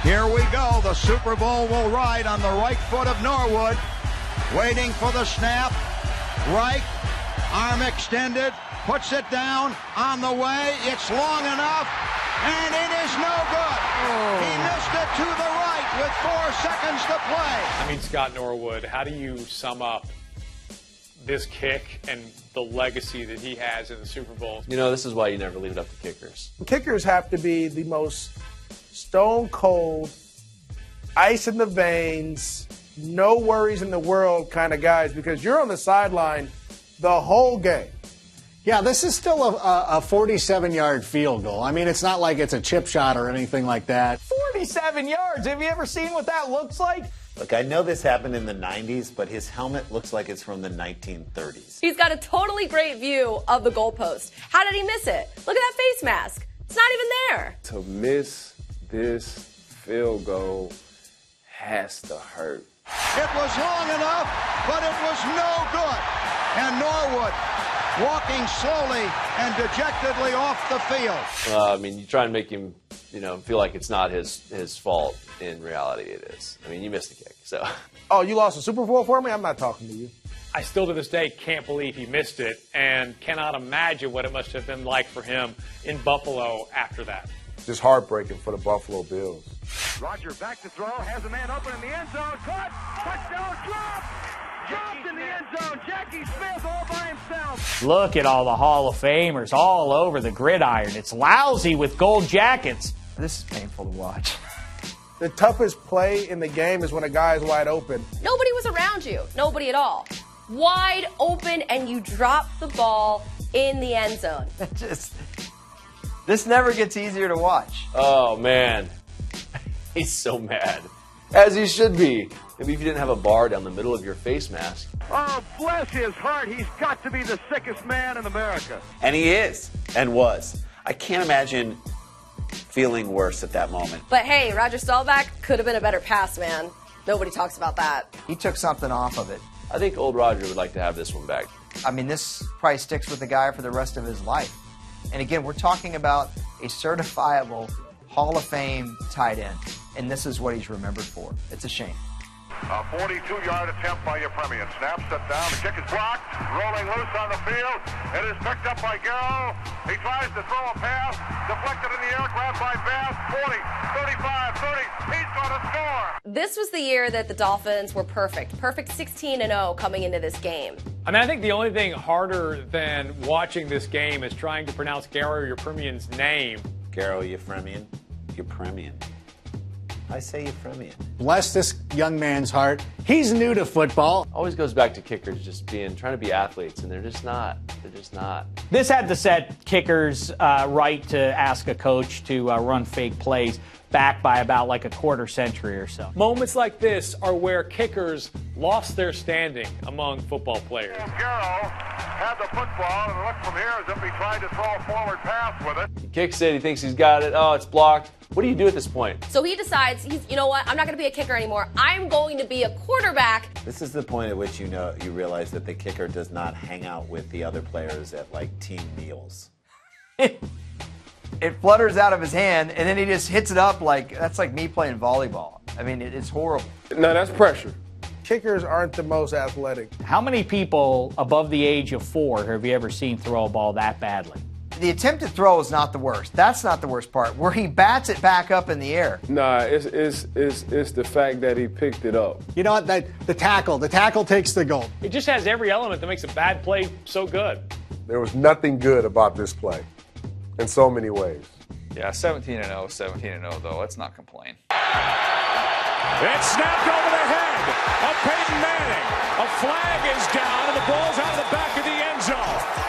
Here we go. The Super Bowl will ride on the right foot of Norwood. Waiting for the snap. Right. Arm extended. Puts it down. On the way. It's long enough. And it is no good. He missed it to the right with 4 seconds to play. I mean, Scott Norwood, how do you sum up this kick and the legacy that he has in the Super Bowl? You know, this is why you never leave it up to kickers. Kickers have to be the most stone cold, ice in the veins, no worries in the world kind of guys, because you're on the sideline the whole game. Yeah, this is still a 47-yard field goal. I mean, it's not like it's a chip shot or anything like that. 47 yards. Have you ever seen what that looks like? Look, I know this happened in the 90s, but his helmet looks like it's from the 1930s. He's got a totally great view of the goalpost. How did he miss it? Look at that face mask. It's not even there. To miss this field goal has to hurt. It was long enough, but it was no good. And Norwood walking slowly and dejectedly off the field. I mean, you try and make him, feel like it's not his fault. In reality, it is. I mean, you missed the kick, so. Oh, you lost a Super Bowl for me? I'm not talking to you. I still to this day can't believe he missed it and cannot imagine what it must have been like for him in Buffalo after that. Just heartbreaking for the Buffalo Bills. Roger back to throw, has a man open in the end zone, caught, touchdown, dropped in the end zone, Jackie Smith all by himself. Look at all the Hall of Famers all over the gridiron. It's lousy with gold jackets. This is painful to watch. The toughest play in the game is when a guy is wide open. Nobody was around you. Nobody at all. Wide open, and you drop the ball in the end zone. This never gets easier to watch. Oh, man. He's so mad. As he should be. Maybe if you didn't have a bar down the middle of your face mask. Oh, bless his heart. He's got to be the sickest man in America. And he is, and was. I can't imagine feeling worse at that moment. But hey, Roger Staubach could have been a better pass man. Nobody talks about that. He took something off of it. I think old Roger would like to have this one back. I mean, this probably sticks with the guy for the rest of his life. And again, we're talking about a certifiable Hall of Fame tight end. And this is what he's remembered for. It's a shame. A 42-yard attempt by Yepremian. Snap, set down. The kick is blocked. Rolling loose on the field. It is picked up by Garo. He tries to throw a pass. Deflected in the air. Grabbed by Bass. 40, 35, 30. He's going to score. This was the year that the Dolphins were perfect. Perfect 16-0 coming into this game. I mean, I think the only thing harder than watching this game is trying to pronounce Garo Yepremian's name. Garo Yepremian. Yepremian. I say Yepremian. Bless this young man's heart. He's new to football. Always goes back to kickers just trying to be athletes, and they're just not. They're just not. This had to set kickers right to ask a coach to run fake plays back by about like a quarter century or so. Moments like this are where kickers lost their standing among football players. Garo had the football, and it looked from here as if he tried to throw a forward pass with it. He kicks it. He thinks he's got it. Oh, it's blocked. What do you do at this point? So he decides, you know what, I'm not going to be a kicker anymore. I'm going to be a quarterback. This is the point at which you realize that the kicker does not hang out with the other players at like team meals. It flutters out of his hand, and then he just hits it up that's like me playing volleyball. I mean, it's horrible. No, that's pressure. Kickers aren't the most athletic. How many people above the age of 4 have you ever seen throw a ball that badly? The attempted throw is not the worst. That's not the worst part. Where he bats it back up in the air. Nah, it's the fact that he picked it up. You know what? The tackle takes the goal. It just has every element that makes a bad play so good. There was nothing good about this play in so many ways. Yeah, 17-0, 17-0 though. Let's not complain. It's snapped over the head of Peyton Manning. A flag is down and the ball's out of the back of the end zone.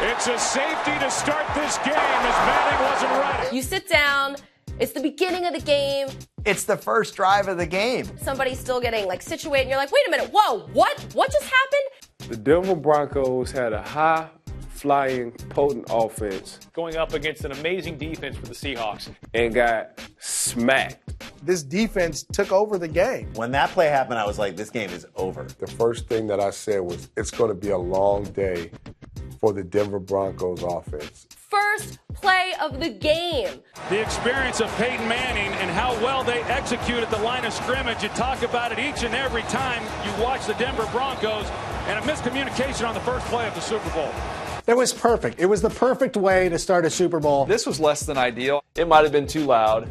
It's a safety to start this game as Manning wasn't ready. You sit down. It's the beginning of the game. It's the first drive of the game. Somebody's still getting situated, and you're like, wait a minute, whoa, what? What just happened? The Denver Broncos had a high-flying, potent offense. Going up against an amazing defense for the Seahawks. And got smacked. This defense took over the game. When that play happened, I was like, this game is over. The first thing that I said was, it's going to be a long day for the Denver Broncos offense. First play of the game. The experience of Peyton Manning and how well they execute at the line of scrimmage. You talk about it each and every time you watch the Denver Broncos, and a miscommunication on the first play of the Super Bowl. It was perfect. It was the perfect way to start a Super Bowl. This was less than ideal. It might have been too loud,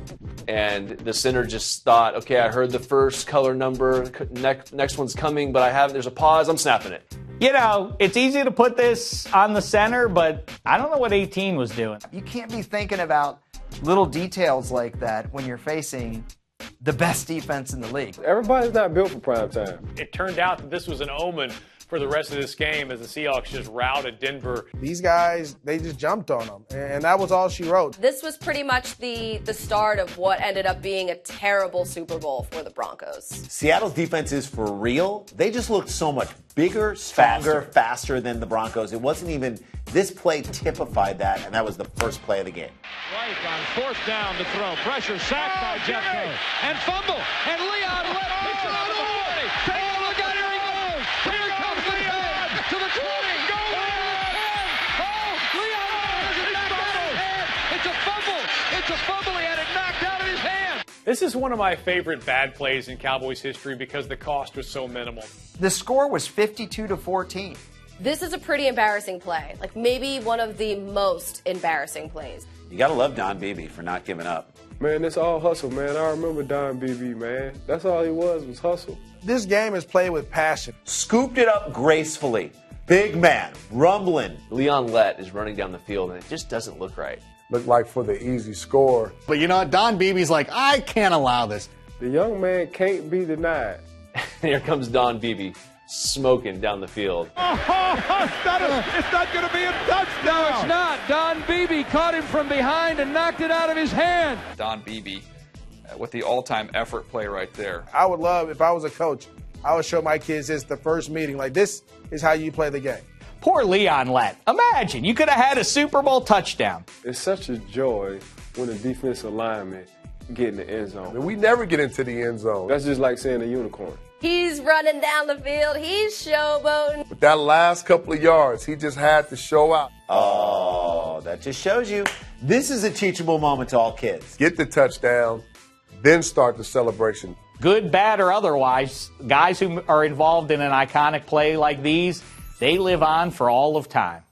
and the center just thought, okay, I heard the first color number, next one's coming, but there's a pause, I'm snapping it. You know, it's easy to put this on the center, but I don't know what 18 was doing. You can't be thinking about little details like that when you're facing the best defense in the league. Everybody's not built for prime time. It turned out that this was an omen for the rest of this game as the Seahawks just routed Denver. These guys, they just jumped on them, and that was all she wrote. This was pretty much the start of what ended up being a terrible Super Bowl for the Broncos. Seattle's defense is for real. They just looked so much bigger, stronger, faster than the Broncos. It wasn't even, this play typified that, and that was the first play of the game. Right on fourth down to throw. Pressure, sacked by Jeffco. And fumble. And Leon Lett picks it out of the 40. Oh, look out, here he goes. Here comes Leon to the 20. Go Oh, Leon has it knocked out of his hand. It's a fumble. It's a fumble. He had it knocked out of his hand. This is one of my favorite bad plays in Cowboys history because the cost was so minimal. The score was 52-14. This is a pretty embarrassing play, like maybe one of the most embarrassing plays. You got to love Don Beebe for not giving up. Man, it's all hustle, man. I remember Don Beebe, man. That's all he was hustle. This game is played with passion. Scooped it up gracefully. Big man, rumbling. Leon Lett is running down the field, and it just doesn't look right. Looked like for the easy score. But you know what? Don Beebe's like, I can't allow this. The young man can't be denied. Here comes Don Beebe smoking down the field. It's not going to be a touchdown. No, it's not. Don Beebe caught him from behind and knocked it out of his hand. Don Beebe with the all-time effort play right there. I would love, if I was a coach, I would show my kids this the first meeting. Like, this is how you play the game. Poor Leon Lett. Imagine, you could have had a Super Bowl touchdown. It's such a joy when a defensive lineman get in the end zone. And we never get into the end zone. That's just like saying a unicorn. He's running down the field. He's showboating. But that last couple of yards, he just had to show out. Oh, that just shows you. This is a teachable moment to all kids. Get the touchdown, then start the celebration. Good, bad, or otherwise, guys who are involved in an iconic play like these, they live on for all of time.